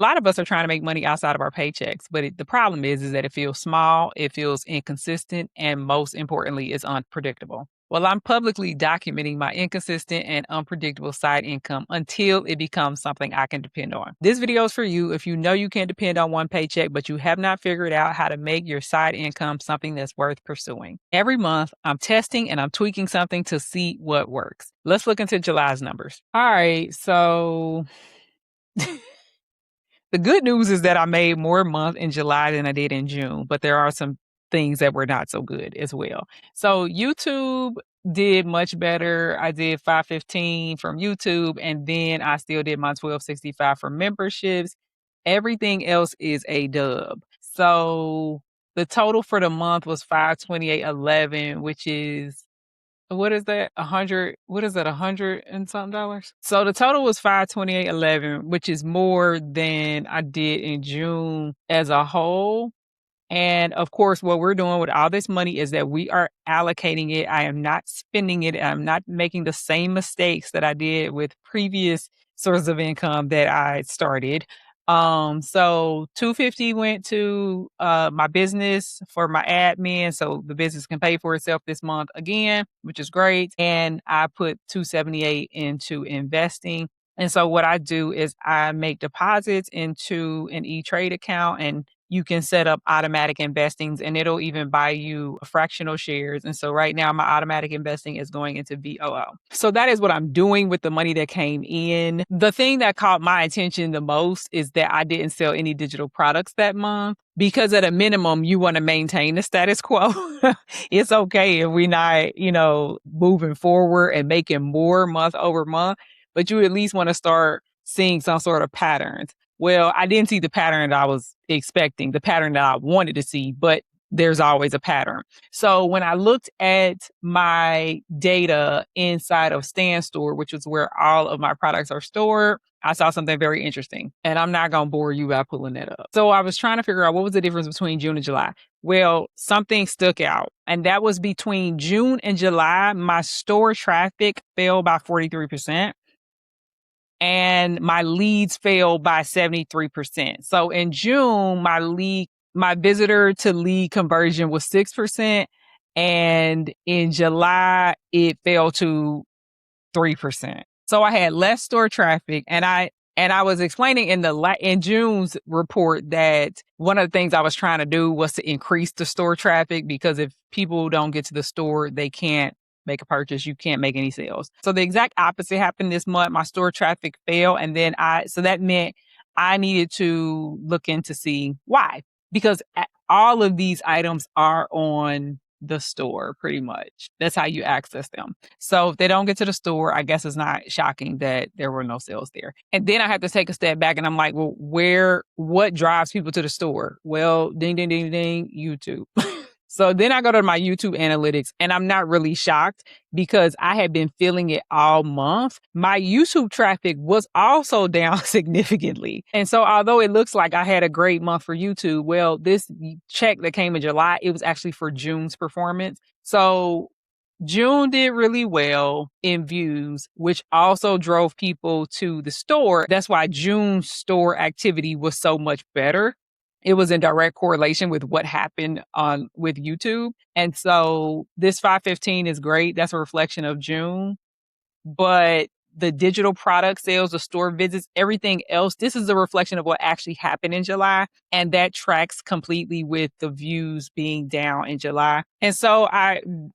A lot of us are trying to make money outside of our paychecks, but the problem is that it feels small, it feels inconsistent, and most importantly, it's unpredictable. Well, I'm publicly documenting my inconsistent and unpredictable side income until it becomes something I can depend on. This video is for you if you know you can't depend on one paycheck, but you have not figured out how to make your side income something that's worth pursuing. Every month, I'm testing and I'm tweaking something to see what works. Let's look into July's numbers. All right, so the good news is that I made more month in July than I did in June, but there are some things that were not so good as well. So YouTube did much better. I did 515 from YouTube, and then I still did my 1265 for memberships. Everything else is a dub. So the total for the month was 528.11, which is what is that? 100, what is that? 100 and something dollars. So the total was 528.11, which is more than I did in June as a whole. And of course, what we're doing with all this money is that we are allocating it. I am not spending it. I'm not making the same mistakes that I did with previous sources of income that I started. So 250 went to my business for my admin, so the business can pay for itself this month again, which is great. And I put 278 into investing. And so what I do is I make deposits into an E-Trade account, and you can set up automatic investings, and it'll even buy you fractional shares. And so right now my automatic investing is going into VOO. So that is what I'm doing with the money that came in. The thing that caught my attention the most is that I didn't sell any digital products that month, because at a minimum, you want to maintain the status quo. It's okay if we're not, moving forward and making more month over month, but you at least want to start seeing some sort of patterns. Well, I didn't see the pattern that I was expecting, the pattern that I wanted to see, but there's always a pattern. So when I looked at my data inside of Stan Store, which is where all of my products are stored, I saw something very interesting, and I'm not going to bore you by pulling that up. So I was trying to figure out what was the difference between June and July. Well, something stuck out, and that was between June and July, my store traffic fell by 43%. And my leads fell by 73%. So in June, my visitor to lead conversion was 6%. And in July, it fell to 3%. So I had less store traffic, and I was explaining in June's report that one of the things I was trying to do was to increase the store traffic, because if people don't get to the store, they can't make a purchase. You can't make any sales. So the exact opposite happened this month. My store traffic fell, and then so that meant I needed to look in to see why, because all of these items are on the store pretty much. That's how you access them. So if they don't get to the store, I guess it's not shocking that there were no sales there. And then I have to take a step back, and I'm like, well, what drives people to the store? Well, ding, ding, ding, ding, YouTube. So then I go to my YouTube analytics, and I'm not really shocked, because I had been feeling it all month. My YouTube traffic was also down significantly. And so although it looks like I had a great month for YouTube, well, this check that came in July, it was actually for June's performance. So June did really well in views, which also drove people to the store. That's why June's store activity was so much better. It was in direct correlation with what happened with YouTube. And so this 515 is great. That's a reflection of June. But the digital product sales, the store visits, everything else, this is a reflection of what actually happened in July. And that tracks completely with the views being down in July. And so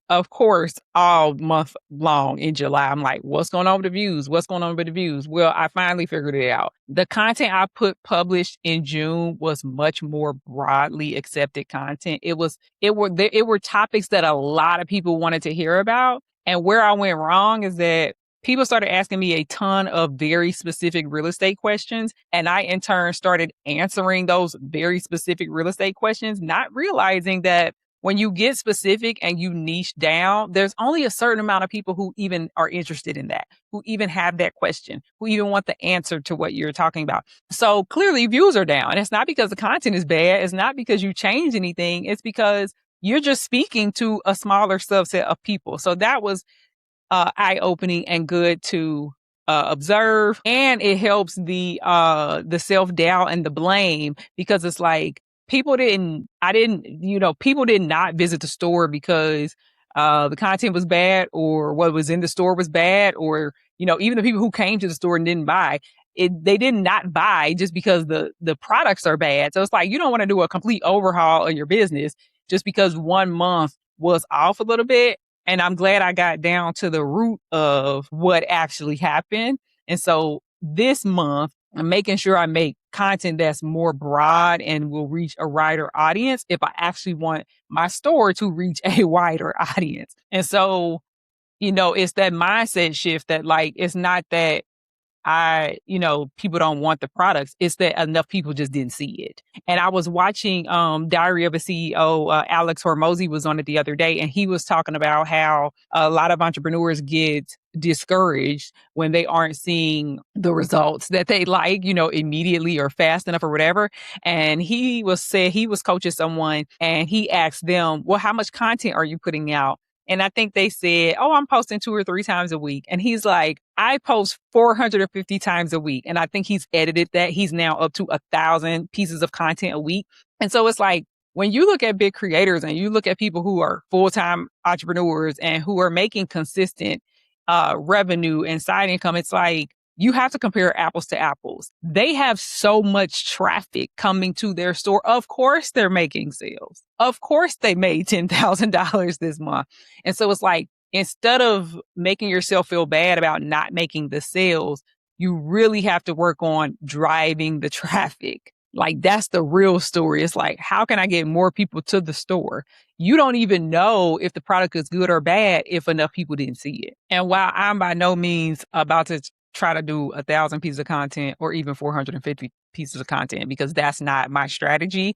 of course, all month long in July, I'm like, what's going on with the views? What's going on with the views? Well, I finally figured it out. The content I published in June was much more broadly accepted content. It were topics that a lot of people wanted to hear about. And where I went wrong is that people started asking me a ton of very specific real estate questions. And I, in turn, started answering those very specific real estate questions, not realizing that when you get specific and you niche down, there's only a certain amount of people who even are interested in that, who even have that question, who even want the answer to what you're talking about. So clearly views are down. And it's not because the content is bad. It's not because you changed anything. It's because you're just speaking to a smaller subset of people. So that was eye-opening and good to observe, and it helps the self-doubt and the blame, because it's like people did not visit the store because the content was bad, or what was in the store was bad, or even the people who came to the store and didn't buy it, they did not buy just because the products are bad. So it's like, you don't want to do a complete overhaul of your business just because 1 month was off a little bit. And I'm glad I got down to the root of what actually happened. And so this month, I'm making sure I make content that's more broad and will reach a wider audience if I actually want my store to reach a wider audience. And so, it's that mindset shift that, like, it's not that people don't want the products. It's that enough people just didn't see it. And I was watching Diary of a CEO. Alex Hormozy was on it the other day, and he was talking about how a lot of entrepreneurs get discouraged when they aren't seeing the results that they like, immediately or fast enough or whatever. And he was coaching someone, and he asked them, well, how much content are you putting out? And I think they said, oh, I'm posting 2 or 3 times a week. And he's like, I post 450 times a week. And I think he's edited that. He's now up to 1,000 pieces of content a week. And so it's like, when you look at big creators and you look at people who are full-time entrepreneurs and who are making consistent revenue and side income, it's like, you have to compare apples to apples. They have so much traffic coming to their store. Of course, they're making sales. Of course, they made $10,000 this month. And so it's like, instead of making yourself feel bad about not making the sales, you really have to work on driving the traffic. Like, that's the real story. It's like, how can I get more people to the store? You don't even know if the product is good or bad if enough people didn't see it. And while I'm by no means about to try to do 1,000 pieces of content or even 450 pieces of content, because that's not my strategy.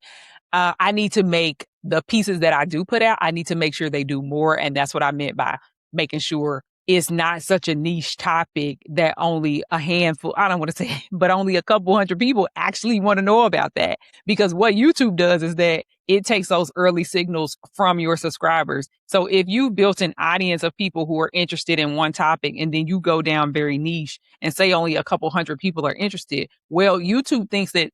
I need to make the pieces that I do put out, I need to make sure they do more. And that's what I meant by making sure it's not such a niche topic that only a handful, I don't want to say, but only a couple hundred people actually want to know about that. Because what YouTube does is that it takes those early signals from your subscribers. So if you built an audience of people who are interested in one topic, and then you go down very niche and say only a couple hundred people are interested, well, YouTube thinks that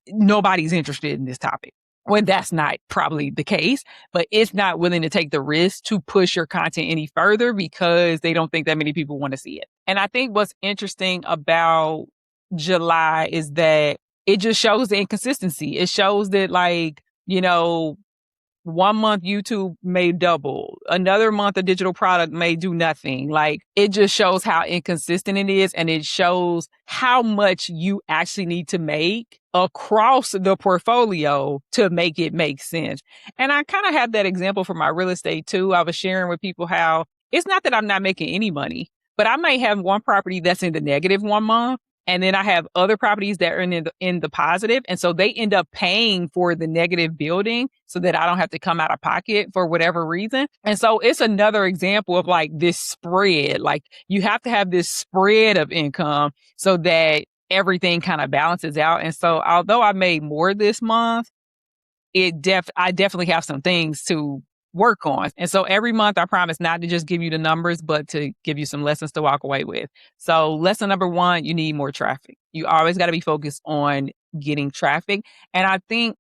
nobody's interested in this topic. When that's not probably the case, but it's not willing to take the risk to push your content any further because they don't think that many people want to see it. And I think what's interesting about July is that it just shows the inconsistency. It shows that, like, 1 month YouTube may double, another month a digital product may do nothing. Like, it just shows how inconsistent it is, and it shows how much you actually need to make across the portfolio to make it make sense. And I kind of have that example for my real estate too. I was sharing with people how it's not that I'm not making any money, but I may have one property that's in the negative 1 month. And then I have other properties that are in the positive. And so they end up paying for the negative building so that I don't have to come out of pocket for whatever reason. And so it's another example of, like, this spread. Like, you have to have this spread of income so that everything kind of balances out. And so although I made more this month, I definitely have some things to work on. And so every month I promise not to just give you the numbers, but to give you some lessons to walk away with. So lesson number 1, you need more traffic. You always got to be focused on getting traffic. And I think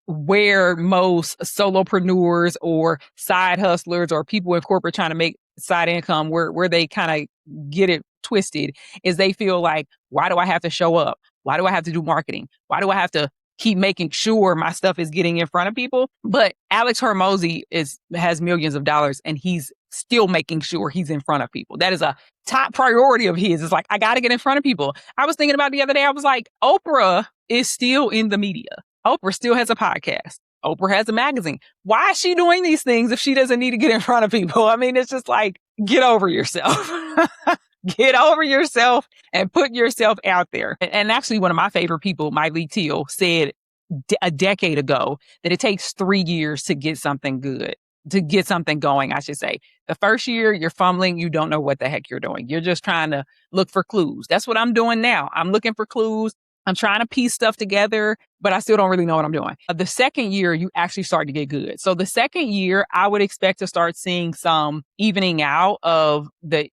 where most solopreneurs or side hustlers or people in corporate trying to make side income, where they kind of get it twisted, is they feel like, why do I have to show up? Why do I have to do marketing? Why do I have to keep making sure my stuff is getting in front of people? But Alex Hormozy has millions of dollars, and he's still making sure he's in front of people. That is a top priority of his. It's like, I got to get in front of people. I was thinking about the other day, I was like, Oprah is still in the media. Oprah still has a podcast. Oprah has a magazine. Why is she doing these things if she doesn't need to get in front of people? I mean, it's just like, get over yourself. Get over yourself and put yourself out there. And actually, one of my favorite people, Miley Teal, said a decade ago that it takes 3 years to get something good, to get something going, I should say. The first year, you're fumbling. You don't know what the heck you're doing. You're just trying to look for clues. That's what I'm doing now. I'm looking for clues. I'm trying to piece stuff together, but I still don't really know what I'm doing. The second year, you actually start to get good. So the second year, I would expect to start seeing some evening out of the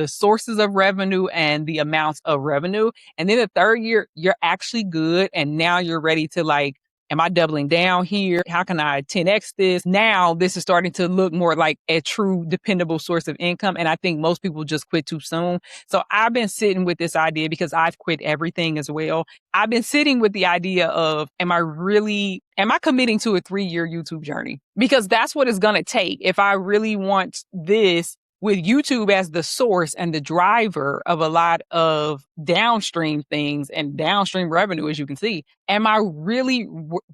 sources of revenue and the amounts of revenue. And then the third year, you're actually good. And now you're ready to like, am I doubling down here? How can I 10x this? Now this is starting to look more like a true dependable source of income. And I think most people just quit too soon. So I've been sitting with this idea because I've quit everything as well. I've been sitting with the idea of, am I committing to a 3-year YouTube journey? Because that's what it's going to take. If I really want this with YouTube as the source and the driver of a lot of downstream things and downstream revenue, as you can see, am I really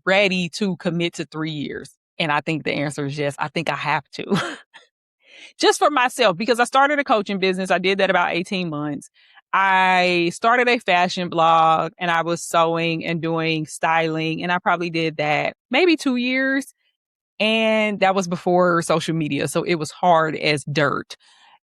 ready to commit to 3 years? And I think the answer is yes. I think I have to. Just for myself, because I started a coaching business. I did that about 18 months. I started a fashion blog and I was sewing and doing styling. And I probably did that maybe 2 years. And that was before social media. So it was hard as dirt.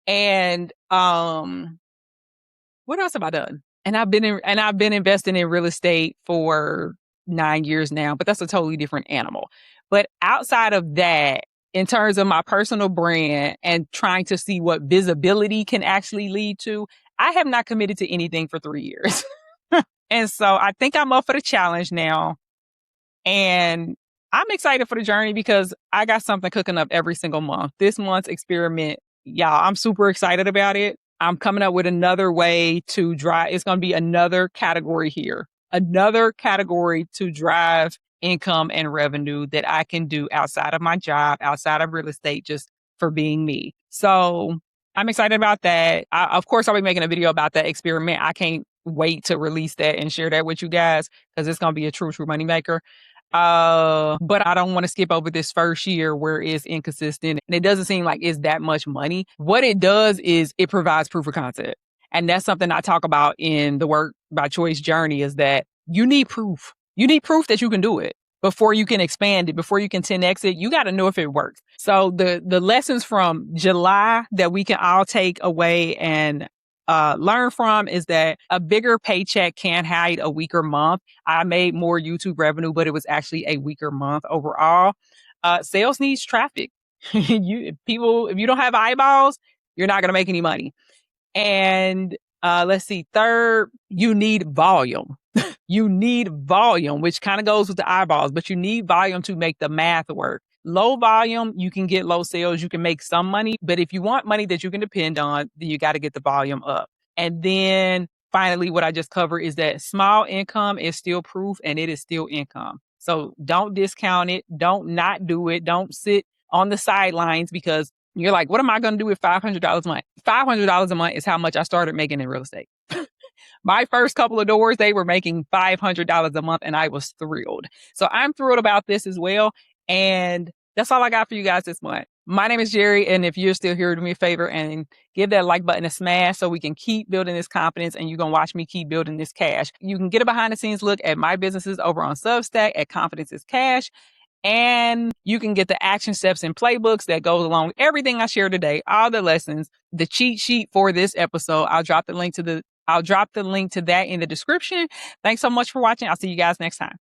And what else have I done? And I've been investing in real estate for 9 years now, but that's a totally different animal. But outside of that, in terms of my personal brand and trying to see what visibility can actually lead to, I have not committed to anything for 3 years. And so I think I'm up for the challenge now. And I'm excited for the journey because I got something cooking up every single month. This month's experiment, y'all, I'm super excited about it. I'm coming up with another way to drive. It's going to be another category here, another category to drive income and revenue that I can do outside of my job, outside of real estate, just for being me. So I'm excited about that. Of course, I'll be making a video about that experiment. I can't wait to release that and share that with you guys because it's going to be a true moneymaker. But I don't want to skip over this first year where it's inconsistent and it doesn't seem like it's that much money. What it does is it provides proof of concept. And that's something I talk about in the Work by Choice journey is that you need proof. You need proof that you can do it before you can expand it, before you can 10x it. You got to know if it works. So the lessons from July that we can all take away and learn from is that a bigger paycheck can hide a weaker month. I made more YouTube revenue, but it was actually a weaker month overall. Sales needs traffic. If you don't have eyeballs, you're not going to make any money. And let's see, third, you need volume. You need volume, which kind of goes with the eyeballs, but you need volume to make the math work. Low volume, you can get low sales, you can make some money, but if you want money that you can depend on, then you got to get the volume up. And then finally, what I just covered is that small income is still proof and it is still income. So don't discount it. Don't not do it. Don't sit on the sidelines because you're like, what am I going to do with $500 a month? $500 a month is how much I started making in real estate. My first couple of doors, they were making $500 a month and I was thrilled. So I'm thrilled about this as well. And that's all I got for you guys this month. My name is Jerry. And if you're still here, do me a favor and give that like button a smash so we can keep building this confidence and you're going to watch me keep building this cash. You can get a behind the scenes look at my businesses over on Substack at Confidence is Cash. And you can get the action steps and playbooks that goes along with everything I shared today, all the lessons, the cheat sheet for this episode. I'll drop the link to that in the description. Thanks so much for watching. I'll see you guys next time.